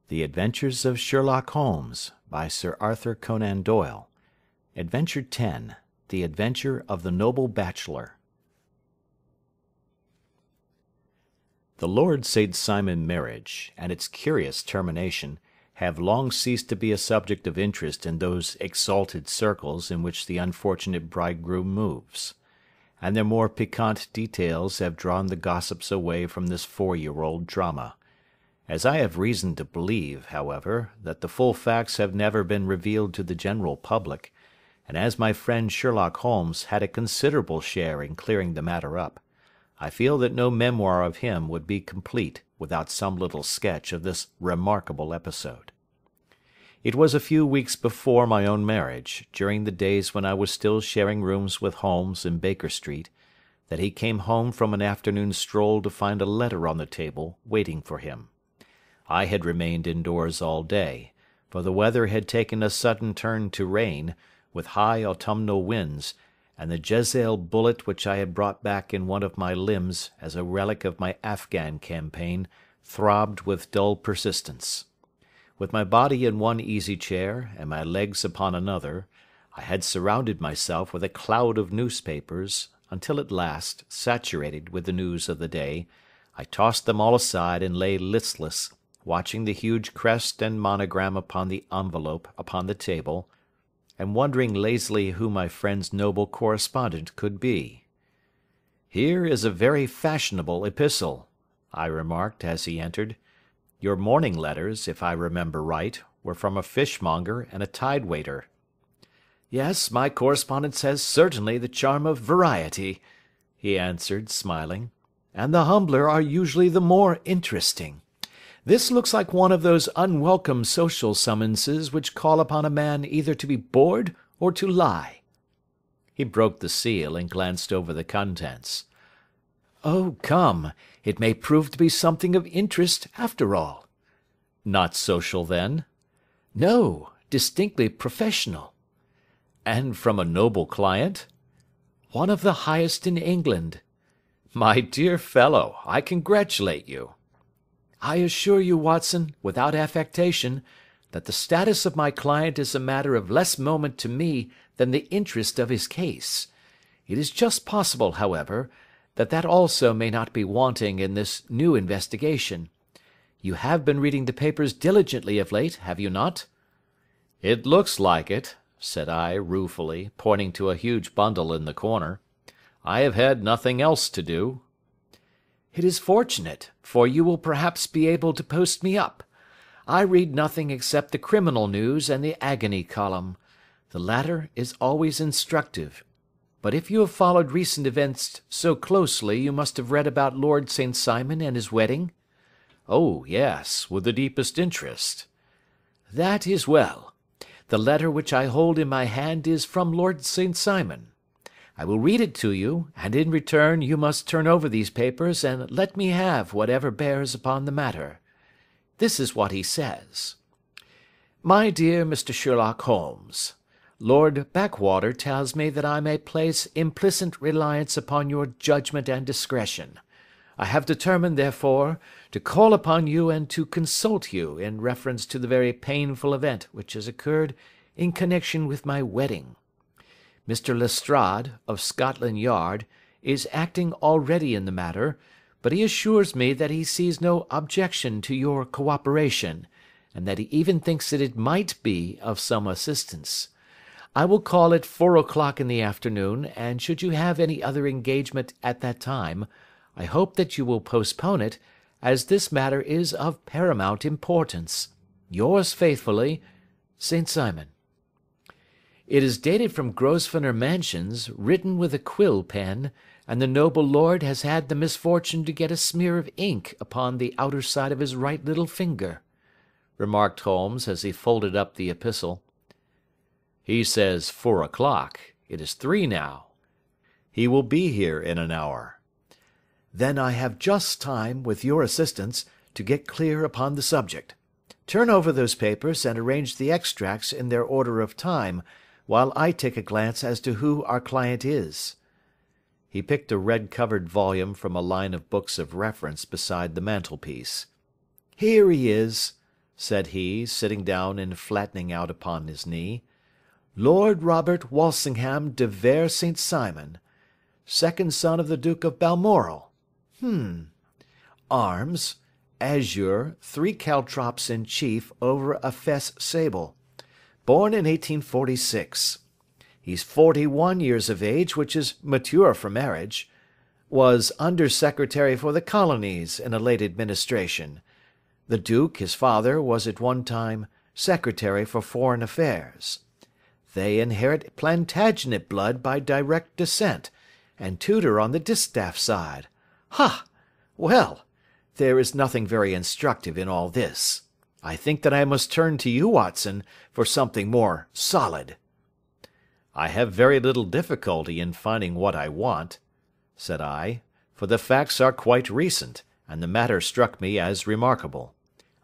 The Adventures of Sherlock Holmes, by Sir Arthur Conan Doyle. Adventure 10. The Adventure of the Noble Bachelor. The Lord St. Simon marriage, and its curious termination, have long ceased to be a subject of interest in those exalted circles in which the unfortunate bridegroom moves, and their more piquant details have drawn the gossips away from this 4-year-old drama. As I have reason to believe, however, that the full facts have never been revealed to the general public, and as my friend Sherlock Holmes had a considerable share in clearing the matter up, I feel that no memoir of him would be complete without some little sketch of this remarkable episode. It was a few weeks before my own marriage, during the days when I was still sharing rooms with Holmes in Baker Street, that he came home from an afternoon stroll to find a letter on the table waiting for him. I had remained indoors all day, for the weather had taken a sudden turn to rain, with high autumnal winds, and the Jezebel bullet which I had brought back in one of my limbs as a relic of my Afghan campaign throbbed with dull persistence. With my body in one easy chair and my legs upon another, I had surrounded myself with a cloud of newspapers, until at last, saturated with the news of the day, I tossed them all aside and lay listless, watching the huge crest and monogram upon the envelope upon the table, and wondering lazily who my friend's noble correspondent could be. "Here is a very fashionable epistle," I remarked as he entered. "Your morning letters, if I remember right, were from a fishmonger and a tide-waiter." "Yes, my correspondence has certainly the charm of variety," he answered, smiling, "and the humbler are usually the more interesting. This looks like one of those unwelcome social summonses which call upon a man either to be bored or to lie." He broke the seal and glanced over the contents. "Oh, come, it may prove to be something of interest after all." "Not social, then?" "No, distinctly professional." "And from a noble client?" "One of the highest in England." "My dear fellow, I congratulate you." "I assure you, Watson, without affectation, that the status of my client is a matter of less moment to me than the interest of his case. It is just possible, however, that also may not be wanting in this new investigation. You have been reading the papers diligently of late, have you not?" "It looks like it," said I, ruefully, pointing to a huge bundle in the corner. "I have had nothing else to do." "It is fortunate, for you will perhaps be able to post me up. I read nothing except the criminal news and the agony column. The latter is always instructive. But if you have followed recent events so closely, you must have read about Lord St. Simon and his wedding?" "Oh, yes, with the deepest interest." "That is well. The letter which I hold in my hand is from Lord St. Simon. I will read it to you, and in return you must turn over these papers and let me have whatever bears upon the matter. This is what he says: "My dear Mr. Sherlock Holmes, Lord Backwater tells me that I may place implicit reliance upon your judgment and discretion. I have determined, therefore, to call upon you and to consult you in reference to the very painful event which has occurred in connection with my wedding. Mr. Lestrade, of Scotland Yard, is acting already in the matter, but he assures me that he sees no objection to your cooperation, and that he even thinks that it might be of some assistance. I will call at 4 o'clock in the afternoon, and should you have any other engagement at that time, I hope that you will postpone it, as this matter is of paramount importance. Yours faithfully, St. Simon." It is dated from Grosvenor Mansions, written with a quill pen, and the noble lord has had the misfortune to get a smear of ink upon the outer side of his right little finger," remarked Holmes as he folded up the epistle. "He says 4 o'clock. It is 3 now. He will be here in an hour." "Then I have just time, with your assistance, to get clear upon the subject. Turn over those papers and arrange the extracts in their order of time, while I take a glance as to who our client is." He picked a red-covered volume from a line of books of reference beside the mantelpiece. "Here he is," said he, sitting down and flattening out upon his knee. "Lord Robert Walsingham de Vere St. Simon, second son of the Duke of Balmoral. Arms, azure, 3 caltrops in chief over a fess sable. Born in 1846. He's 41 years of age, which is mature for marriage. Was Under-Secretary for the Colonies in a late administration. The Duke, his father, was at one time Secretary for Foreign Affairs. They inherit Plantagenet blood by direct descent, and Tudor on the distaff side. Ha! Well, there is nothing very instructive in all this. I think that I must turn to you, Watson, for something more solid." "I have very little difficulty in finding what I want," said I, "for the facts are quite recent, and the matter struck me as remarkable.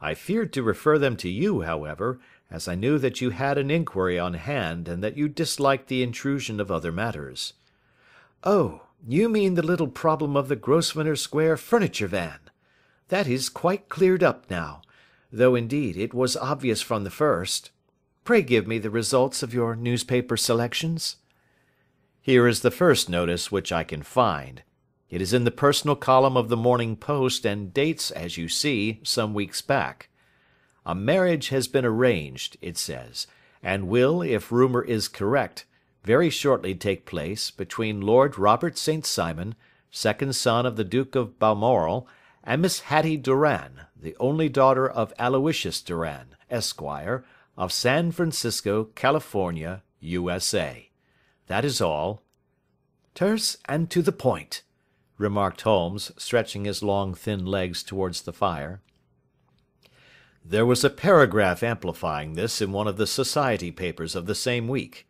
I feared to refer them to you, however, as I knew that you had an inquiry on hand, and that you disliked the intrusion of other matters." "Oh, you mean the little problem of the Grosvenor Square furniture van. That is quite cleared up now, though indeed it was obvious from the first. Pray give me the results of your newspaper selections." "Here is the first notice which I can find. It is in the personal column of the Morning Post, and dates, as you see, some weeks back. A marriage has been arranged, it says, and will, if rumour is correct, very shortly take place between Lord Robert St. Simon, second son of the Duke of Balmoral, and Miss Hattie Doran, the only daughter of Aloysius Doran, Esquire, of San Francisco, California, USA. That is all." "Terse and to the point," remarked Holmes, stretching his long thin legs towards the fire. "There was a paragraph amplifying this in one of the society papers of the same week.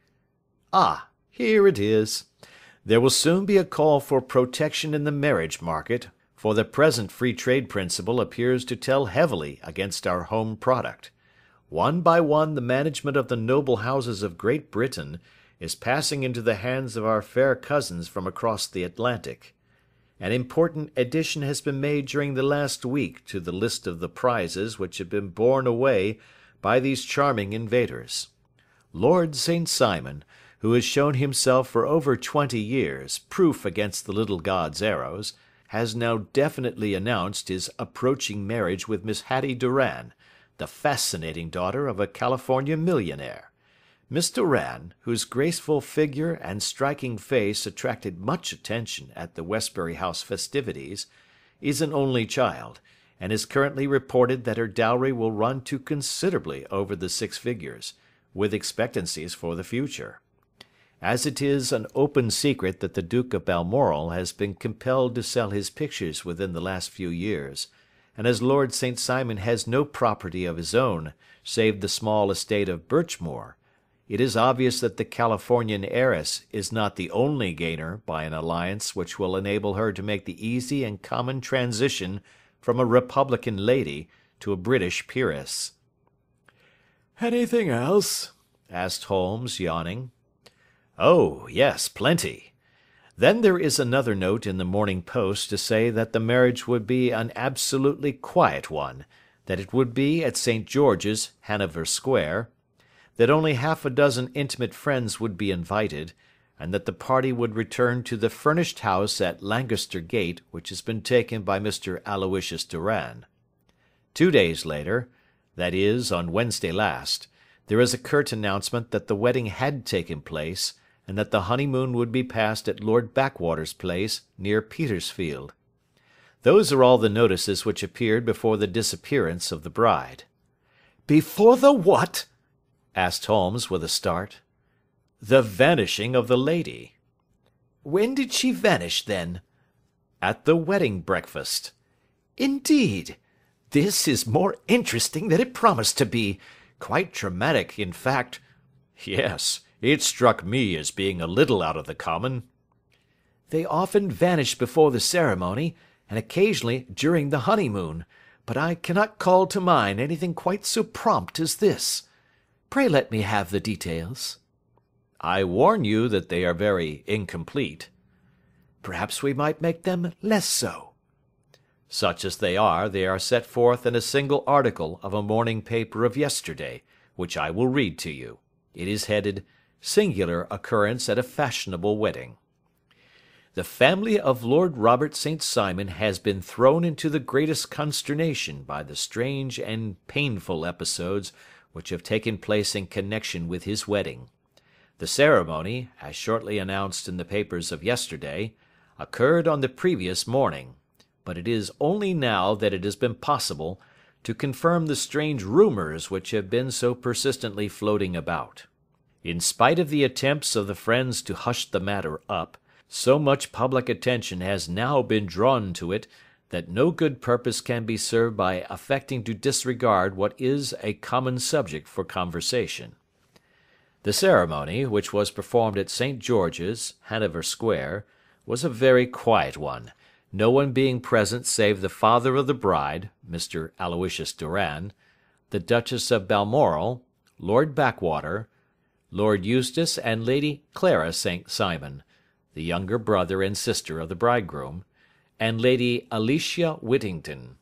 Ah, here it is. There will soon be a call for protection in the marriage market, for the present free trade principle appears to tell heavily against our home product. One by one the management of the noble houses of Great Britain is passing into the hands of our fair cousins from across the Atlantic. An important addition has been made during the last week to the list of the prizes which have been borne away by these charming invaders. Lord St. Simon, who has shown himself for over 20 years proof against the little god's arrows, has now definitely announced his approaching marriage with Miss Hattie Doran, the fascinating daughter of a California millionaire. Miss Doran, whose graceful figure and striking face attracted much attention at the Westbury House festivities, is an only child, and is currently reported that her dowry will run to considerably over the 6 figures, with expectancies for the future. As it is an open secret that the Duke of Balmoral has been compelled to sell his pictures within the last few years, and as Lord St. Simon has no property of his own save the small estate of Birchmoor, it is obvious that the Californian heiress is not the only gainer by an alliance which will enable her to make the easy and common transition from a Republican lady to a British peeress. "Anything else?" asked Holmes, yawning. "Oh, yes, plenty. Then there is another note in the Morning Post to say that the marriage would be an absolutely quiet one, that it would be at St. George's, Hanover Square, that only half a dozen intimate friends would be invited, and that the party would return to the furnished house at Lancaster Gate which has been taken by Mr. Aloysius Doran. 2 days later, that is, on Wednesday last, there is a curt announcement that the wedding had taken place, and that the honeymoon would be passed at Lord Backwater's place, near Petersfield. Those are all the notices which appeared before the disappearance of the bride." "Before the what?" asked Holmes with a start. "The vanishing of the lady." "When did she vanish, then?" "At the wedding breakfast." "Indeed! This is more interesting than it promised to be. Quite dramatic, in fact." "Yes, it struck me as being a little out of the common." "They often vanish before the ceremony, and occasionally during the honeymoon, but I cannot call to mind anything quite so prompt as this. Pray let me have the details." "I warn you that they are very incomplete." "Perhaps we might make them less so." Such as they are set forth in a single article of a morning paper of yesterday, which I will read to you. It is headed, "Singular Occurrence at a Fashionable Wedding." The family of Lord Robert St. Simon has been thrown into the greatest consternation by the strange and painful episodes which have taken place in connection with his wedding. The ceremony, as shortly announced in the papers of yesterday, occurred on the previous morning, but it is only now that it has been possible to confirm the strange rumours which have been so persistently floating about. In spite of the attempts of the friends to hush the matter up, so much public attention has now been drawn to it that no good purpose can be served by affecting to disregard what is a common subject for conversation. The ceremony, which was performed at St. George's, Hanover Square, was a very quiet one, no one being present save the father of the bride, Mr. Aloysius Doran, the Duchess of Balmoral, Lord Backwater, Lord Eustace and Lady Clara St. Simon, the younger brother and sister of the bridegroom, and Lady Alicia Whittington.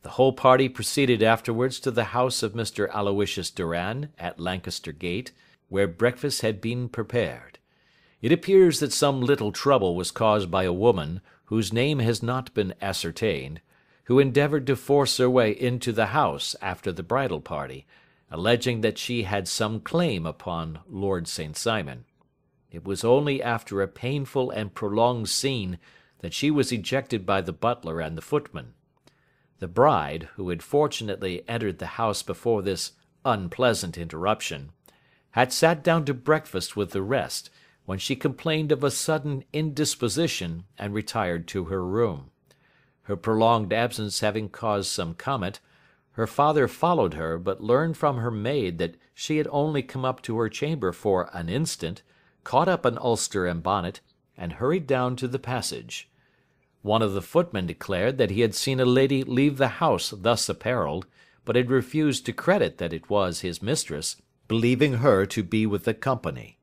The whole party proceeded afterwards to the house of Mr. Aloysius Doran, at Lancaster Gate, where breakfast had been prepared. It appears that some little trouble was caused by a woman, whose name has not been ascertained, who endeavoured to force her way into the house after the bridal party, alleging that she had some claim upon Lord St. Simon. It was only after a painful and prolonged scene that she was ejected by the butler and the footman. The bride, who had fortunately entered the house before this unpleasant interruption, had sat down to breakfast with the rest, when she complained of a sudden indisposition and retired to her room. Her prolonged absence having caused some comment, her father followed her, but learned from her maid that she had only come up to her chamber for an instant, caught up an ulster and bonnet, and hurried down to the passage. One of the footmen declared that he had seen a lady leave the house thus apparelled, but had refused to credit that it was his mistress, believing her to be with the company.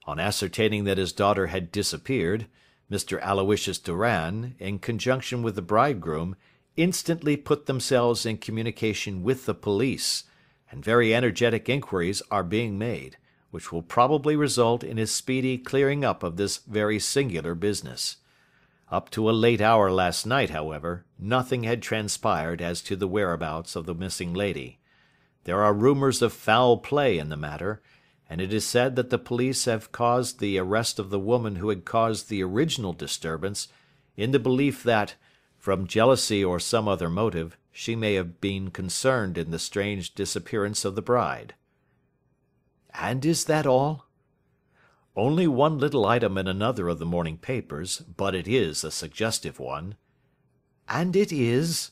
On ascertaining that his daughter had disappeared, Mr. Aloysius Doran, in conjunction with the bridegroom, instantly put themselves in communication with the police, and very energetic inquiries are being made, which will probably result in a speedy clearing up of this very singular business. Up to a late hour last night, however, nothing had transpired as to the whereabouts of the missing lady. There are rumours of foul play in the matter, and it is said that the police have caused the arrest of the woman who had caused the original disturbance, in the belief that, from jealousy or some other motive, she may have been concerned in the strange disappearance of the bride. And is that all? Only one little item in another of the morning papers, but it is a suggestive one. And it is?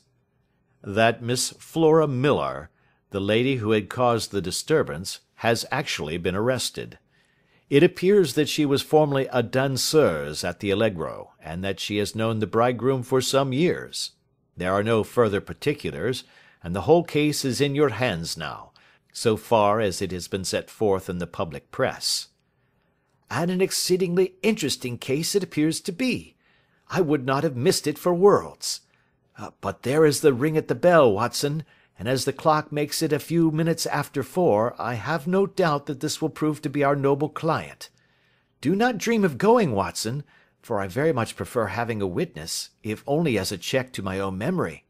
That Miss Flora Millar, the lady who had caused the disturbance, has actually been arrested. It appears that she was formerly a danseuse at the Allegro, and that she has known the bridegroom for some years. There are no further particulars, and the whole case is in your hands now, so far as it has been set forth in the public press. And an exceedingly interesting case it appears to be. I would not have missed it for worlds. But there is the ring at the bell, Watson, and as the clock makes it a few minutes after 4, I have no doubt that this will prove to be our noble client. Do not dream of going, Watson, for I very much prefer having a witness, if only as a check to my own memory.